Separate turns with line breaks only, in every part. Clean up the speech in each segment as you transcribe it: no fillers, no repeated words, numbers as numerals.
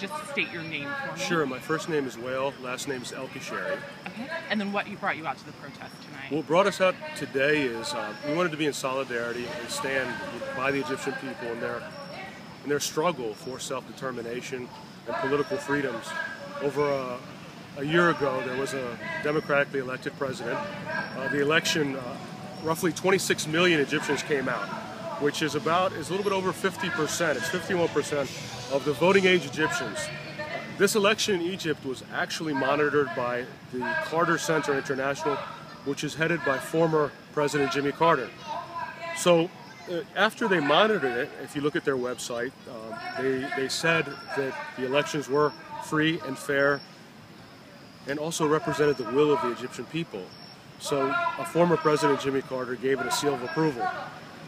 just state your name for me?
Sure. My first name is Wael, last name is El Kashari.
Okay. And then what brought you out to the protest tonight?
What brought us out today is we wanted to be in solidarity and stand by the Egyptian people in their struggle for self-determination and political freedoms. Over a year ago, there was a democratically elected president. The election, roughly 26 million Egyptians came out, which is a little bit over 50%. It's 51% of the voting age Egyptians. This election in Egypt was actually monitored by the Carter Center International, which is headed by former President Jimmy Carter. So after they monitored it, if you look at their website, they said that the elections were free and fair and also represented the will of the Egyptian people. So a former President Jimmy Carter gave it a seal of approval.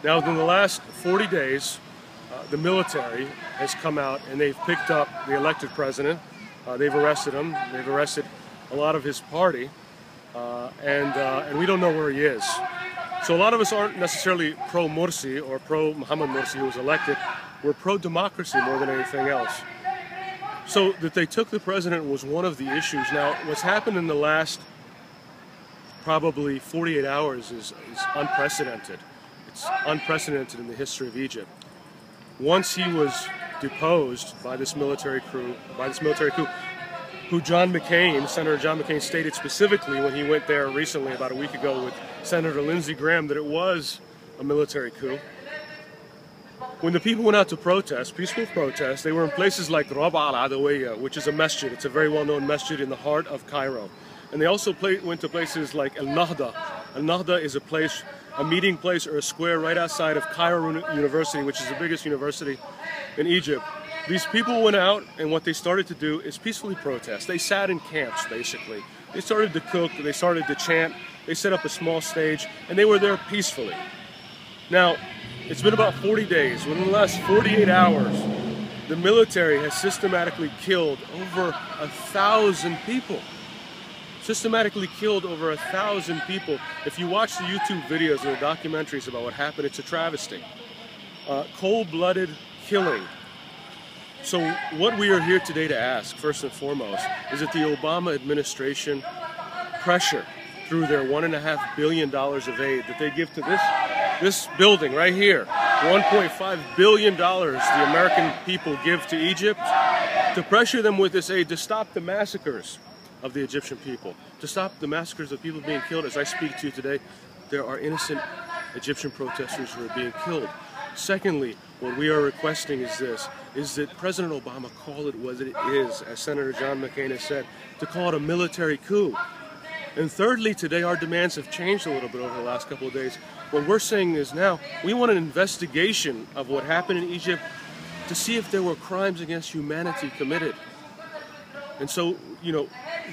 Now, in the last 40 days, the military has come out and they've picked up the elected president. They've arrested him. They've arrested a lot of his party, and we don't know where he is. So a lot of us aren't necessarily pro-Morsi or pro-Mohamed Morsi, who was elected. We're pro-democracy more than anything else. So that they took the president was one of the issues. Now, what's happened in the last probably 48 hours is unprecedented. It's unprecedented in the history of Egypt. Once he was deposed by this military coup, who Senator John McCain stated specifically when he went there recently, about a week ago, with Senator Lindsey Graham, that it was a military coup. When the people went out to protest, peaceful protest, they were in places like Rab al-Adawiyya, which is a masjid. It's a very well-known masjid in the heart of Cairo. And they also went to places like Al-Nahda. Al-Nahda is a meeting place or a square right outside of Cairo University, which is the biggest university in Egypt. These people went out, and what they started to do is peacefully protest. They sat in camps, basically. They started to cook, they started to chant, they set up a small stage, and they were there peacefully. Now, it's been about 40 days. Within the last 48 hours, the military has systematically killed over 1,000 people. Systematically killed over 1,000 people. If you watch the YouTube videos and the documentaries about what happened, it's a travesty. Cold-blooded killing. So what we are here today to ask, first and foremost, is that the Obama administration pressure through their $1.5 billion of aid that they give to this building right here, $1.5 billion the American people give to Egypt, to pressure them with this aid to stop the massacres of the Egyptian people, to stop the massacres of people being killed. As I speak to you today, there are innocent Egyptian protesters who are being killed. Secondly, what we are requesting is that President Obama call it what it is, as Senator John McCain has said, to call it a military coup. And thirdly, today our demands have changed a little bit over the last couple of days. What we're saying is now we want an investigation of what happened in Egypt to see if there were crimes against humanity committed. And so,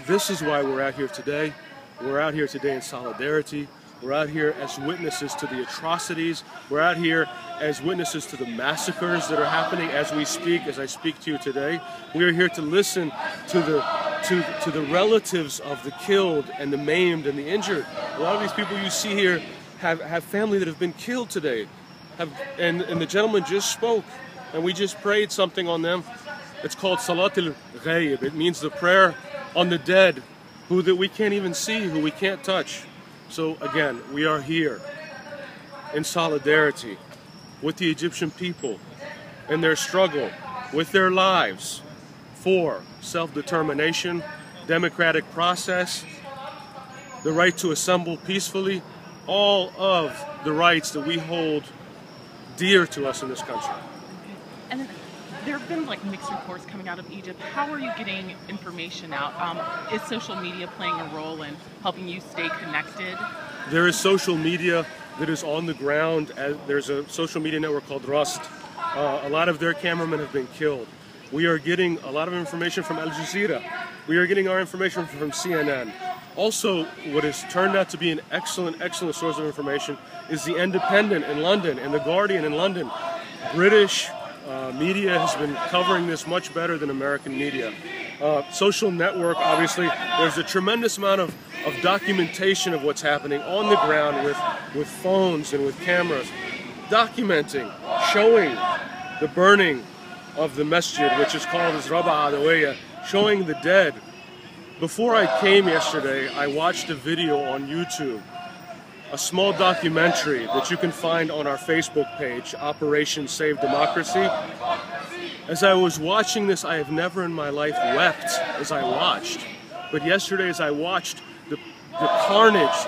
this is why we're out here today. We're out here today in solidarity. We're out here as witnesses to the atrocities. We're out here as witnesses to the massacres that are happening as we speak, as I speak to you today. We are here to listen to the relatives of the killed and the maimed and the injured. A lot of these people you see here have family that have been killed today. And the gentleman just spoke, and we just prayed something on them. It's called Salat al-Ghayb. It means the prayer on the dead, who that we can't even see, who we can't touch. So again, we are here in solidarity with the Egyptian people and their struggle with their lives for self-determination, democratic process, the right to assemble peacefully, all of the rights that we hold dear to us in this country.
And there have been mixed reports coming out of Egypt. How are you getting information out? Is social media playing a role in helping you stay connected?
There is social media that is on the ground. There's a social media network called Rust. A lot of their cameramen have been killed. We are getting a lot of information from Al Jazeera. We are getting our information from CNN. Also, what has turned out to be an excellent source of information is The Independent in London and The Guardian in London. British media has been covering this much better than American media. Social network, obviously, there's a tremendous amount of documentation of what's happening on the ground with phones and with cameras, documenting, showing the burning of the masjid, which is called Rabaa Adawiyya, showing the dead. Before I came yesterday, I watched a video on YouTube, a small documentary that you can find on our Facebook page, Operation Save Democracy. As I was watching this, I have never in my life wept as I watched. But yesterday, as I watched the carnage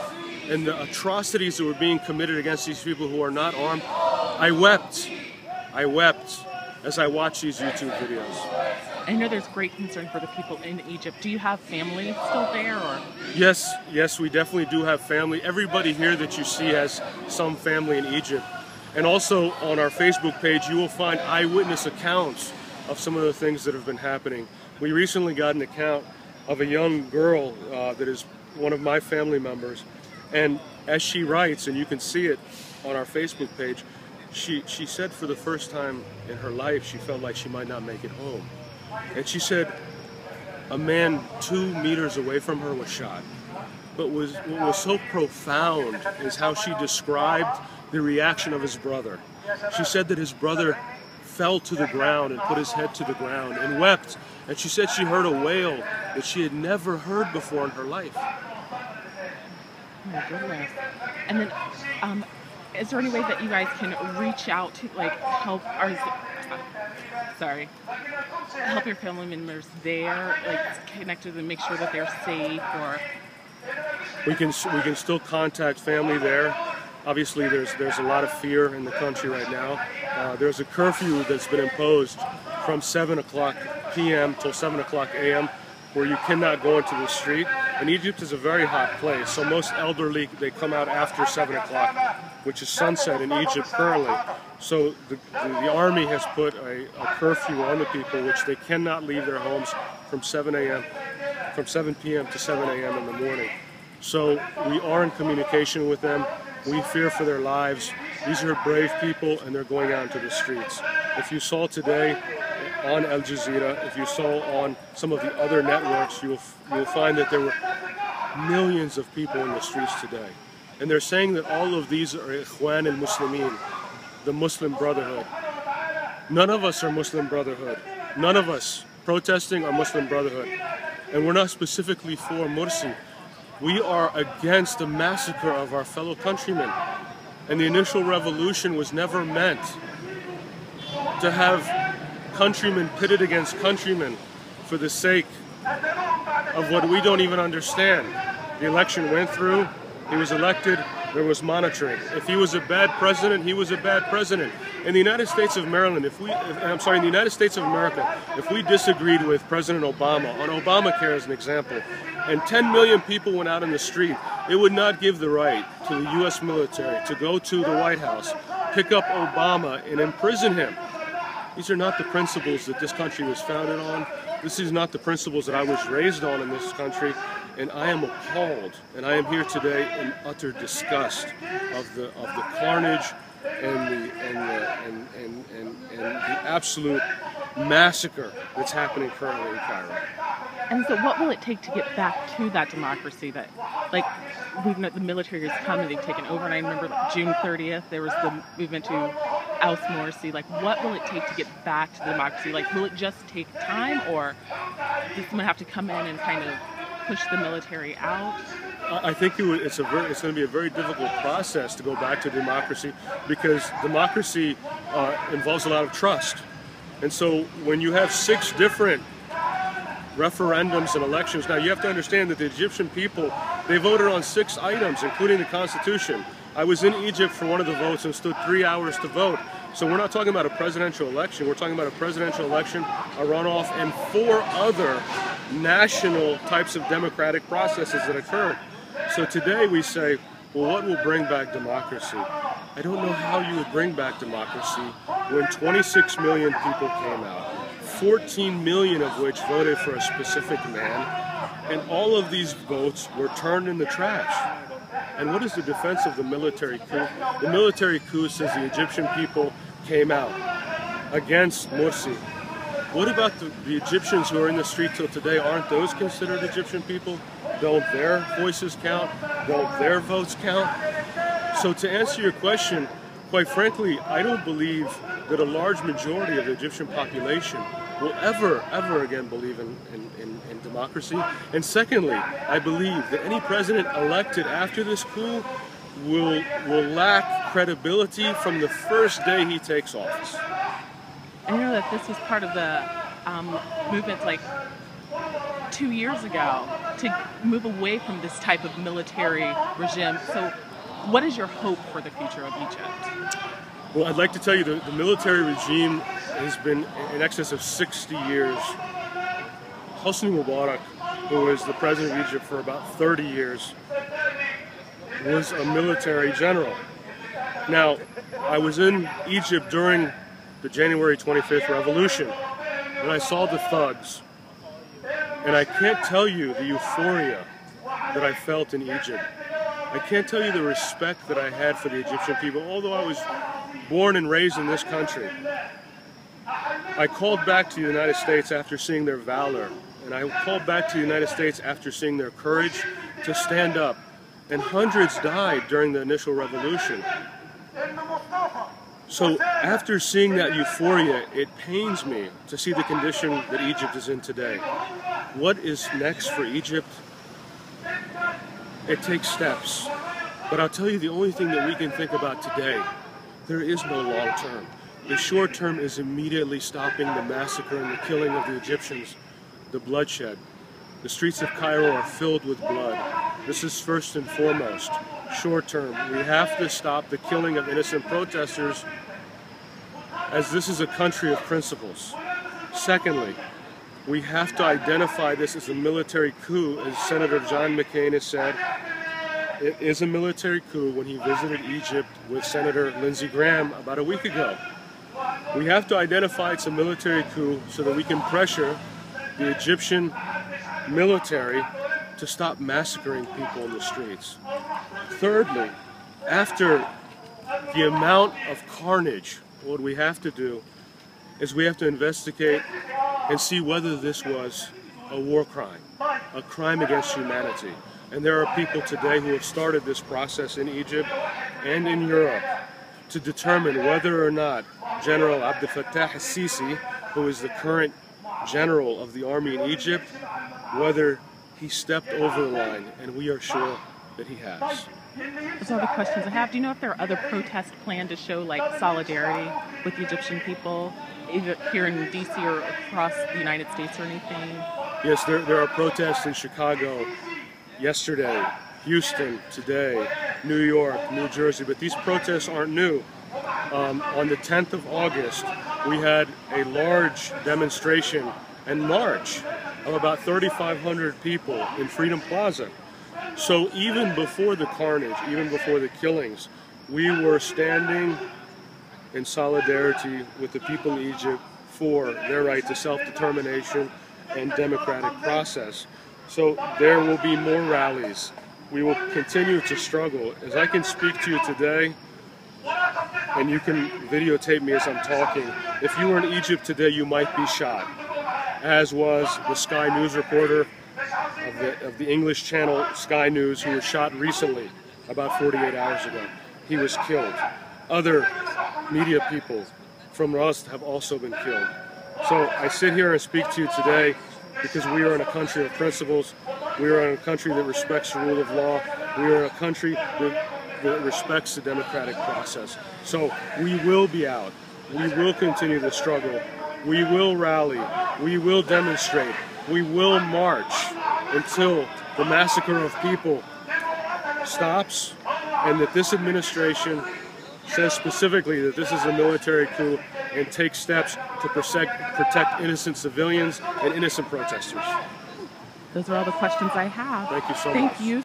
and the atrocities that were being committed against these people who are not armed, I wept. I wept as I watched these YouTube videos.
I know there's great concern for the people in Egypt. Do you have family still there, or?
Yes, we definitely do have family. Everybody here that you see has some family in Egypt. And also on our Facebook page, you will find eyewitness accounts of some of the things that have been happening. We recently got an account of a young girl that is one of my family members. And as she writes, and you can see it on our Facebook page, she said for the first time in her life, she felt like she might not make it home. And she said a man 2 meters away from her was shot. But what was so profound is how she described the reaction of his brother. She said that his brother fell to the ground and put his head to the ground and wept. And she said she heard a wail that she had never heard before in her life.
Oh my goodness. And then, is there any way that you guys can reach out to, like, help help your family members there, like, connect with them, make sure that they're safe, or?
We can still contact family there. Obviously, there's a lot of fear in the country right now. There's a curfew that's been imposed from 7 o'clock p.m. till 7 o'clock a.m. where you cannot go into the street. And Egypt is a very hot place, so most elderly, they come out after 7 o'clock, which is sunset in Egypt currently. So the army has put a curfew on the people, which they cannot leave their homes from 7 p.m. to 7 a.m. in the morning. So we are in communication with them. We fear for their lives. These are brave people, and they're going out into the streets. If you saw today on Al Jazeera, if you saw on some of the other networks, you'll find that there were millions of people in the streets today. And they're saying that all of these are Ikhwan al-Muslimin, the Muslim Brotherhood. None of us are Muslim Brotherhood. None of us protesting are Muslim Brotherhood. And we're not specifically for Morsi. We are against the massacre of our fellow countrymen. And the initial revolution was never meant to have countrymen pitted against countrymen for the sake of what we don't even understand. The election went through, he was elected, there was monitoring. If he was a bad president, he was a bad president. In the United States of Maryland, in the United States of America, if we disagreed with President Obama on Obamacare as an example, and 10 million people went out in the street, it would not give the right to the U.S. military to go to the White House, pick up Obama, and imprison him. These are not the principles that this country was founded on. This is not the principles that I was raised on in this country, and I am appalled. And I am here today in utter disgust of the carnage and the absolute massacre that's happening currently in Cairo.
And so, what will it take to get back to that democracy that, like, the military has come and they've taken over? And I remember, like, June 30th, there was the movement to oust Morsi. Like, what will it take to get back to democracy? Like, will it just take time, or does someone have to come in and kind of push the military out?
I think it's going to be a very difficult process to go back to democracy, because democracy involves a lot of trust. And so when you have 6 different referendums and elections, now you have to understand that the Egyptian people, they voted on 6 items, including the Constitution. I was in Egypt for one of the votes and stood 3 hours to vote. So we're not talking about a presidential election. We're talking about a presidential election, a runoff, and 4 other national types of democratic processes that occurred. So today we say, well, what will bring back democracy? I don't know how you would bring back democracy when 26 million people came out, 14 million of which voted for a specific man, and all of these votes were turned in the trash. And what is the defense of the military coup? The military coup says the Egyptian people came out against Morsi. What about the Egyptians who are in the street till today? Aren't those considered Egyptian people? Don't their voices count? Don't their votes count? So to answer your question, quite frankly, I don't believe that a large majority of the Egyptian population will ever again believe in democracy. And secondly, I believe that any president elected after this coup will lack credibility from the first day he takes office.
I know that this was part of the movement like 2 years ago to move away from this type of military regime. So what is your hope for the future of Egypt?
Well, I'd like to tell you the military regime has been in excess of 60 years. Hosni Mubarak, who was the president of Egypt for about 30 years, was a military general. Now, I was in Egypt during the January 25th revolution, and I saw the thugs. And I can't tell you the euphoria that I felt in Egypt. I can't tell you the respect that I had for the Egyptian people, although I was born and raised in this country. I called back to the United States after seeing their valor, and I called back to the United States after seeing their courage to stand up. And hundreds died during the initial revolution. So after seeing that euphoria, it pains me to see the condition that Egypt is in today. What is next for Egypt? It takes steps. But I'll tell you the only thing that we can think about today, there is no long term. The short term is immediately stopping the massacre and the killing of the Egyptians, the bloodshed. The streets of Cairo are filled with blood. This is first and foremost. Short term, we have to stop the killing of innocent protesters, as this is a country of principles. Secondly, we have to identify this as a military coup, as Senator John McCain has said. It is a military coup when he visited Egypt with Senator Lindsey Graham about a week ago. We have to identify it's a military coup so that we can pressure the Egyptian military to stop massacring people in the streets. Thirdly, after the amount of carnage, what we have to do is we have to investigate and see whether this was a war crime, a crime against humanity. And there are people today who have started this process in Egypt and in Europe to determine whether or not General Abdel Fattah al-Sisi, who is the current general of the army in Egypt, whether he stepped over the line, and we are sure that he has.
Those are the questions I have. Do you know if there are other protests planned to show like solidarity with the Egyptian people, either here in DC or across the United States or anything?
Yes, there are protests in Chicago yesterday, Houston today, New York, New Jersey, but these protests aren't new. On the 10th of August, we had a large demonstration and march of about 3,500 people in Freedom Plaza. So even before the carnage, even before the killings, we were standing in solidarity with the people in Egypt for their right to self-determination and democratic process. So there will be more rallies. We will continue to struggle. As I can speak to you today, and you can videotape me as I'm talking, if you were in Egypt today, you might be shot, as was the Sky News reporter of the English channel Sky News, who was shot recently, about 48 hours ago. He was killed. Other media people from Rust have also been killed. So I sit here and speak to you today because we are in a country of principles. We are in a country that respects the rule of law. We are in a country that respects the democratic process. So we will be out. We will continue the struggle. We will rally. We will demonstrate. We will march until the massacre of people stops, and that this administration says specifically that this is a military coup and takes steps to protect innocent civilians and innocent protesters.
Those are all the questions I have.
Thank you so much.
Thank you.